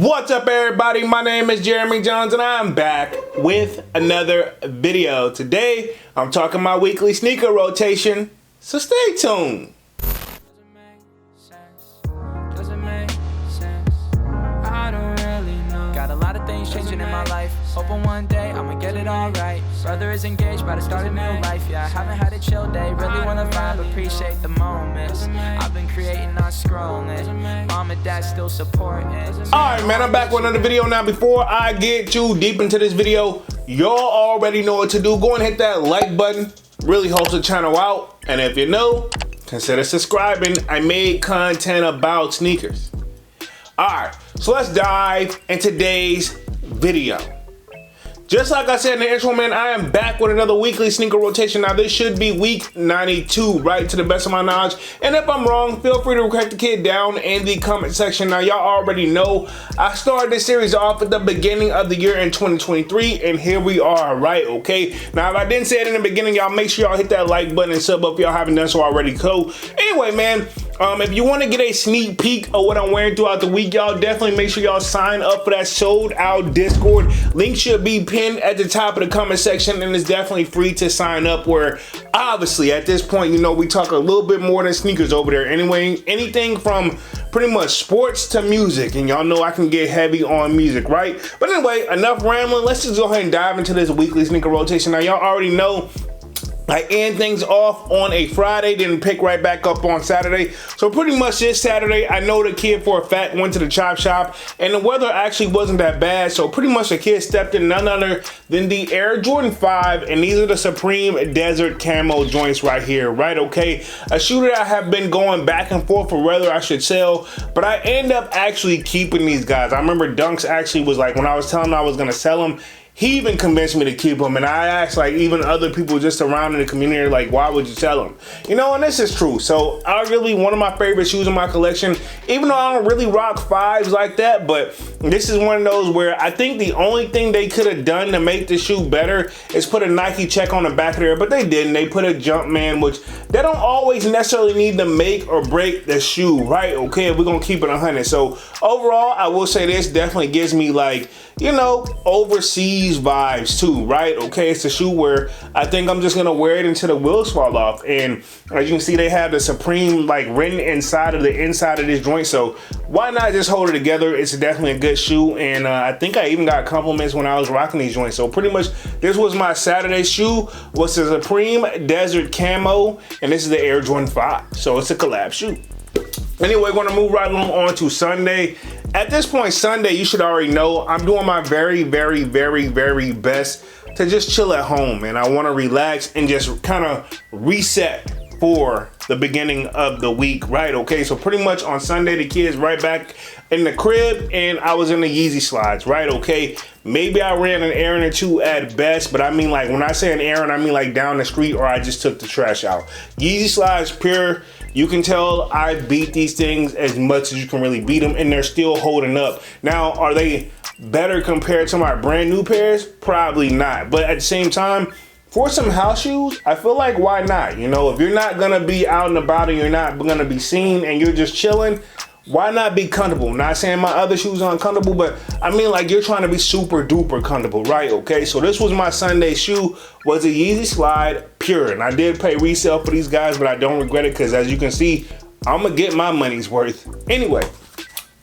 What's up, everybody? My name is Jeremy Jones and I'm back with another video. Today I'm talking my weekly sneaker rotation, so stay tuned. Got a lot of things changing in my life. Hoping one day I'ma get it all right. Brother is engaged, about to start a new life. Yeah, I haven't had a chill day. Really wanna vibe, appreciate the moments. I've been creating, not scrolling. Mom and dad still supporting. Alright, man, I'm back with another video. Now, before I get too deep into this video, y'all already know what to do. Go and hit that like button. Really helps the channel out. And if you're new, consider subscribing. I made content about sneakers. Alright, so let's dive into today's video. Just like I said in the intro, man, I am back with another weekly sneaker rotation. Now, this should be week 92, right, to the best of my knowledge. And if I'm wrong, feel free to correct the kid down in the comment section. Now, y'all already know I started this series off at the beginning of the year in 2023, and here we are, right, okay? Now, if I didn't say it in the beginning, y'all make sure y'all hit that like button and sub up if y'all haven't done so already. Cool. Anyway, man, if you want to get a sneak peek of what I'm wearing throughout the week, y'all definitely make sure y'all sign up for that sold out Discord. Link should be pinned at the top of the comment section, and it's definitely free to sign up, where obviously at this point, you know, we talk a little bit more than sneakers over there. Anyway, anything from pretty much sports to music, and y'all know I can get heavy on music, right? But anyway, enough rambling. Let's just go ahead and dive into this weekly sneaker rotation. Now, y'all already know I end things off on a Friday, then pick right back up on Saturday. So pretty much this Saturday, I know the kid for a fact went to the chop shop, and the weather actually wasn't that bad. So pretty much the kid stepped in none other than the Air Jordan 5, and these are the Supreme Desert Camo joints right here, right? Okay, a shoe that I have been going back and forth for whether I should sell, but I end up actually keeping these guys. I remember Dunks actually was like, when I was telling him I was gonna sell them, he even convinced me to keep them, and I asked like even other people just around in the community, like, why would you sell them? You know, and this is true. So arguably one of my favorite shoes in my collection, even though I don't really rock fives like that, but this is one of those where I think the only thing they could have done to make the shoe better is put a Nike check on the back of there, but they didn't. They put a Jumpman, which they don't always necessarily need to make or break the shoe, right? Okay, we're gonna keep it 100. So overall, I will say this definitely gives me, like, you know, overseas vibes too, right? Okay, it's a shoe where I think I'm just gonna wear it until the wheels fall off. And as you can see, they have the Supreme like written inside of this joint, so why not just hold it together? It's definitely a good shoe, and I think I even got compliments when I was rocking these joints. So pretty much this was my Saturday shoe, was the Supreme Desert Camo, and this is the Air Jordan 5, so it's a collab shoe. Anyway, we're gonna move right along on to Sunday. At this point, Sunday, you should already know I'm doing my very, very, very, very best to just chill at home, and I want to relax and just kind of reset for the beginning of the week, right? Okay, so pretty much on Sunday, the kids right back in the crib, and I was in the YEEZY slides, right? Okay, maybe I ran an errand or two at best, but I mean, like, when I say an errand, I mean like down the street, or I just took the trash out. YEEZY slides, pure. You can tell I beat these things as much as you can really beat them, and they're still holding up. Now, are they better compared to my brand new pairs? Probably not, but at the same time, for some house shoes, I feel like why not? You know, if you're not gonna be out and about and you're not gonna be seen and you're just chilling, why not be comfortable? Not saying my other shoes aren't comfortable, but I mean, like, you're trying to be super duper comfortable, right? Okay, so this was my Sunday shoe, was a YEEZY slide pure, and I did pay resale for these guys, but I don't regret it, because as you can see, I'm gonna get my money's worth. Anyway,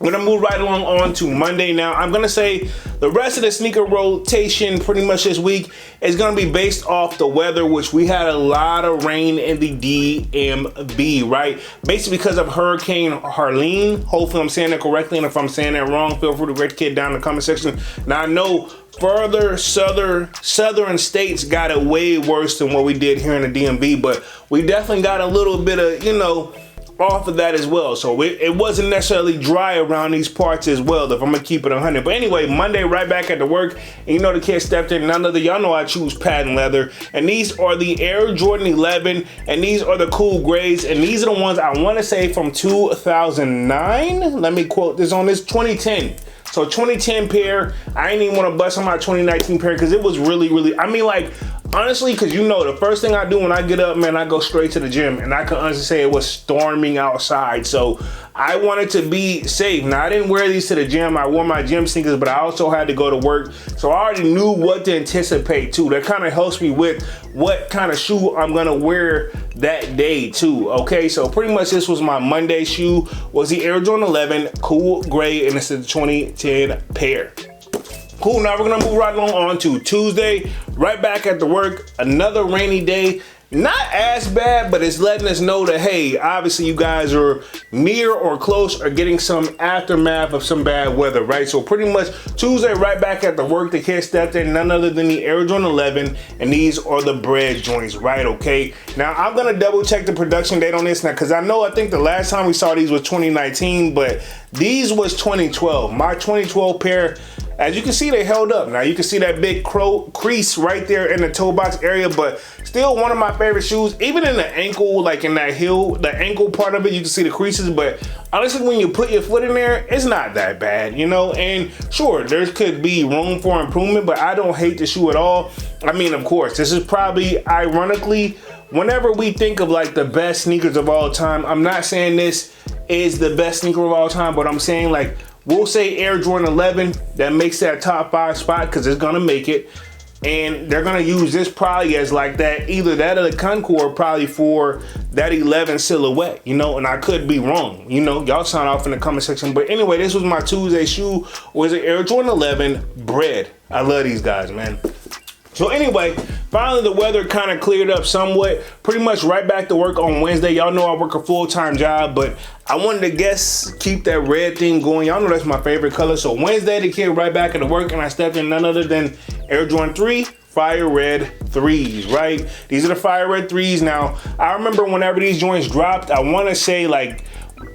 I'm gonna move right along on to Monday now. I'm gonna say the rest of the sneaker rotation pretty much this week is gonna be based off the weather, which we had a lot of rain in the DMV, right? Basically because of Hurricane Harleen. Hopefully I'm saying that correctly, and if I'm saying that wrong, feel free to correct the kid down in the comment section. Now, I know further southern states got it way worse than what we did here in the DMV, but we definitely got a little bit of, you know, off of that as well. So it wasn't necessarily dry around these parts as well, if I'm gonna keep it 100. But anyway, Monday right back at the work, and you know the kid stepped in none other, y'all know I choose patent leather, and these are the Air Jordan 11, and these are the cool grays, and these are the ones I want to say from 2009. Let me quote this on this, 2010. So 2010 pair. I ain't even want to bust on my 2019 pair because it was really, I mean, like, Honestly, because you know, the first thing I do when I get up, man, I go straight to the gym. And I can honestly say it was storming outside. So I wanted to be safe. Now, I didn't wear these to the gym. I wore my gym sneakers, but I also had to go to work. So I already knew what to anticipate too. That kind of helps me with what kind of shoe I'm gonna wear that day too. Okay, so pretty much this was my Monday shoe, was the Air Jordan 11 Cool Gray, and it's a 2010 pair. Cool, now we're gonna move right along on to Tuesday. Right back at the work, another rainy day. Not as bad, but it's letting us know that, hey, obviously you guys are near or close or getting some aftermath of some bad weather, right? So pretty much Tuesday, right back at the work, the kid stepped in, none other than the Air Jordan 11, and these are the bread joints, right? Okay, now I'm gonna double check the production date on this now, because I think the last time we saw these was 2019, but these was 2012. My 2012 pair, as you can see, they held up. Now you can see that big crease right there in the toe box area, but still one of my favorite shoes. Even in the ankle, like in that heel, the ankle part of it, you can see the creases, but honestly, when you put your foot in there, it's not that bad, you know? And sure, there could be room for improvement, but I don't hate the shoe at all. I mean, of course, this is probably, ironically, whenever we think of like the best sneakers of all time, I'm not saying this is the best sneaker of all time, but I'm saying, like, we'll say Air Jordan 11, that makes that top 5 spot because it's gonna make it. And they're gonna use this probably as like that, either that or the Concord probably for that 11 silhouette, you know, and I could be wrong, you know, y'all sound off in the comment section. But anyway, this was my Tuesday shoe, was an Air Jordan 11 bread. I love these guys, man. So anyway, finally the weather kind of cleared up somewhat. Pretty much right back to work on Wednesday. Y'all know I work a full-time job, but I wanted to keep that red thing going. Y'all know that's my favorite color. So Wednesday, the kid right back into work, and I stepped in none other than Air Jordan 3 Fire Red 3s, right? These are the Fire Red 3s. Now, I remember whenever these joints dropped, I want to say, like,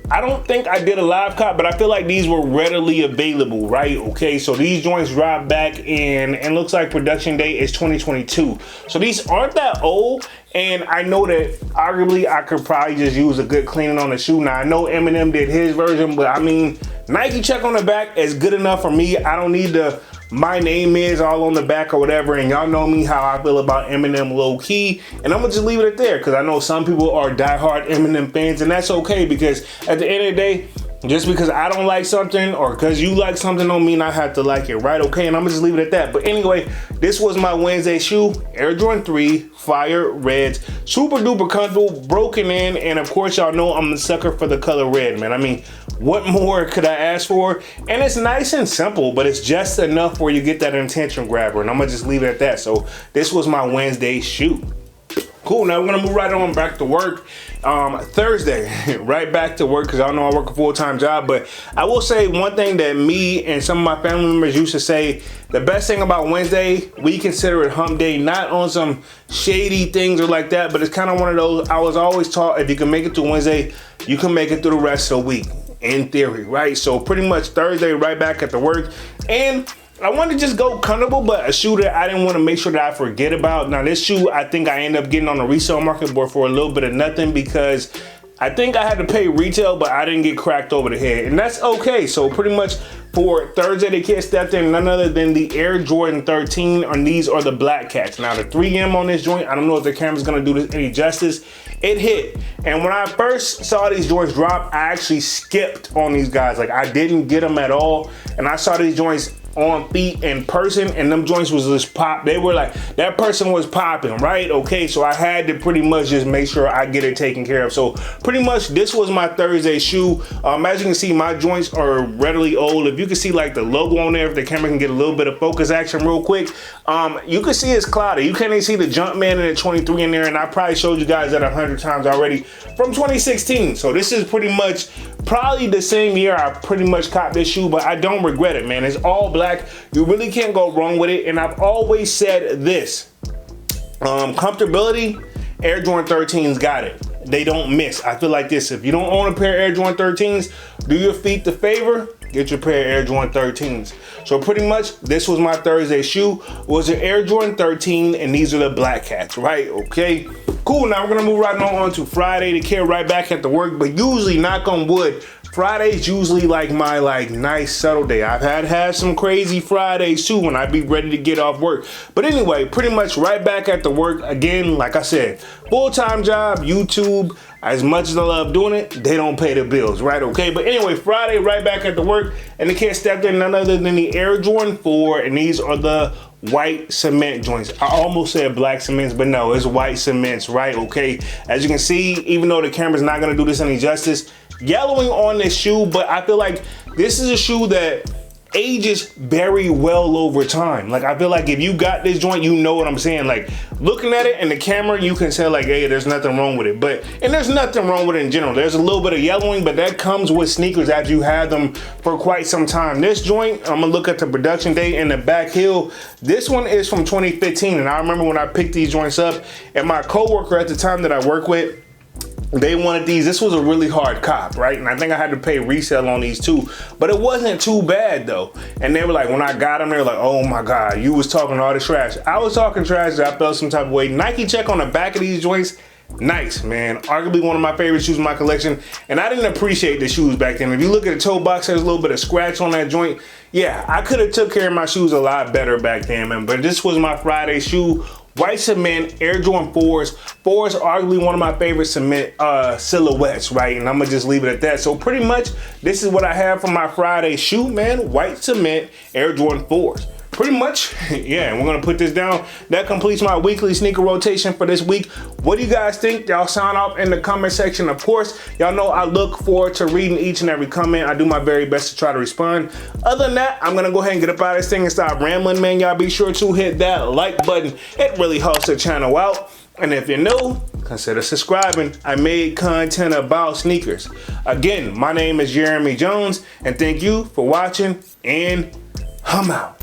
I don't think I did a live cop, but I feel like these were readily available, right? Okay, so these joints dropped back in, and looks like production date is 2022. So these aren't that old, and I know that arguably I could probably just use a good cleaning on the shoe. Now, I know Eminem did his version, but I mean, Nike check on the back is good enough for me. I don't need the my name is all on the back or whatever, and y'all know me how I feel about Eminem low key, and I'm gonna just leave it at there because I know some people are diehard Eminem fans, and that's okay, because at the end of the day, just because I don't like something or because you like something don't mean I have to like it, right? Okay, and I'm gonna just leave it at that. But anyway, this was my Wednesday shoe, Air Jordan 3 Fire Reds. Super duper comfortable, broken in, and of course y'all know I'm the sucker for the color red, man. I mean, what more could I ask for? And it's nice and simple, but it's just enough where you get that attention grabber, and I'm gonna just leave it at that. So this was my Wednesday shoe. Cool, now we're gonna move right on back to work. Thursday, right back to work, because I know I work a full-time job, but I will say one thing that me and some of my family members used to say, the best thing about Wednesday, we consider it hump day, not on some shady things or like that, but it's kind of one of those, I was always taught, if you can make it to Wednesday, you can make it through the rest of the week, in theory, right? So pretty much Thursday, right back at the work, and I wanted to just go comfortable, but a shoe that I didn't want to make sure that I forget about. Now this shoe, I think I ended up getting on the resale market board for a little bit of nothing, because I think I had to pay retail, but I didn't get cracked over the head, and that's okay. So pretty much for Thursday, the kid stepped in none other than the Air Jordan 13, and these are the black cats. Now the 3M on this joint, I don't know if the camera's gonna do this any justice. It hit, and when I first saw these joints drop, I actually skipped on these guys. Like, I didn't get them at all, and I saw these joints on feet in person, and them joints was just pop. They were like, that person was popping, right? Okay, so I had to pretty much just make sure I get it taken care of. So pretty much this was my Thursday shoe. As you can see, my joints are readily old. If you can see like the logo on there, if the camera can get a little bit of focus action real quick, you can see it's cloudy. You can't even see the Jumpman and the 23 in there, and I probably showed you guys that 100 times already from 2016. So this is pretty much probably the same year I pretty much copped this shoe, but I don't regret it, man. It's all black. You really can't go wrong with it, and I've always said this, comfortability, Air Jordan 13's got it. They don't miss. I feel like this, if you don't own a pair of Air Jordan 13s, do your feet the favor, get your pair of Air Jordan 13s. So pretty much this was my Thursday shoe, was an Air Jordan 13, and these are the black cats, right? Okay, cool. Now we're gonna move right on to Friday. The kid right back at the work, but usually, knock on wood, Friday's usually like my nice settle day. I've had some crazy Fridays too when I be ready to get off work. But anyway, pretty much right back at the work again. Like I said, full-time job, YouTube. As much as I love doing it, they don't pay the bills, right? Okay, but anyway, Friday right back at the work, and the kid stepped in none other than the Air Jordan 4, and these are the white cement joints. I almost said black cements, but no, it's white cements, right? Okay, as you can see, even though the camera's not gonna do this any justice, yellowing on this shoe, but I feel like this is a shoe that ages very well over time. Like, I feel like if you got this joint, you know what I'm saying. Like, looking at it in the camera, you can say like, hey, there's nothing wrong with it. But, and there's nothing wrong with it in general. There's a little bit of yellowing, but that comes with sneakers after you had them for quite some time. This joint, I'm gonna look at the production date and the back heel. This one is from 2015, and I remember when I picked these joints up, and my coworker at the time that I work with, they wanted these. This was a really hard cop, right? And I think I had to pay resale on these too, but it wasn't too bad though. And they were like, when I got them, they were like, oh my God, you was talking all this trash. I was talking trash that I felt some type of way. Nike check on the back of these joints, nice, man. Arguably one of my favorite shoes in my collection. And I didn't appreciate the shoes back then. If you look at the toe box, there's a little bit of scratch on that joint. Yeah, I could have took care of my shoes a lot better back then, man. But this was my Friday shoe. White cement Air Jordan 4s. 4s are arguably one of my favorite cement silhouettes, right? And I'm gonna just leave it at that. So pretty much, this is what I have for my Friday shoe, man. White cement Air Jordan 4s. Pretty much, yeah, and we're gonna put this down. That completes my weekly sneaker rotation for this week. What do you guys think? Y'all sound off in the comment section. Of course, y'all know I look forward to reading each and every comment. I do my very best to try to respond. Other than that, I'm gonna go ahead and get up out of this thing and stop rambling, man. Y'all be sure to hit that like button. It really helps the channel out. And if you're new, consider subscribing. I made content about sneakers. Again, my name is Jeremy Jones, and thank you for watching, and I'm out.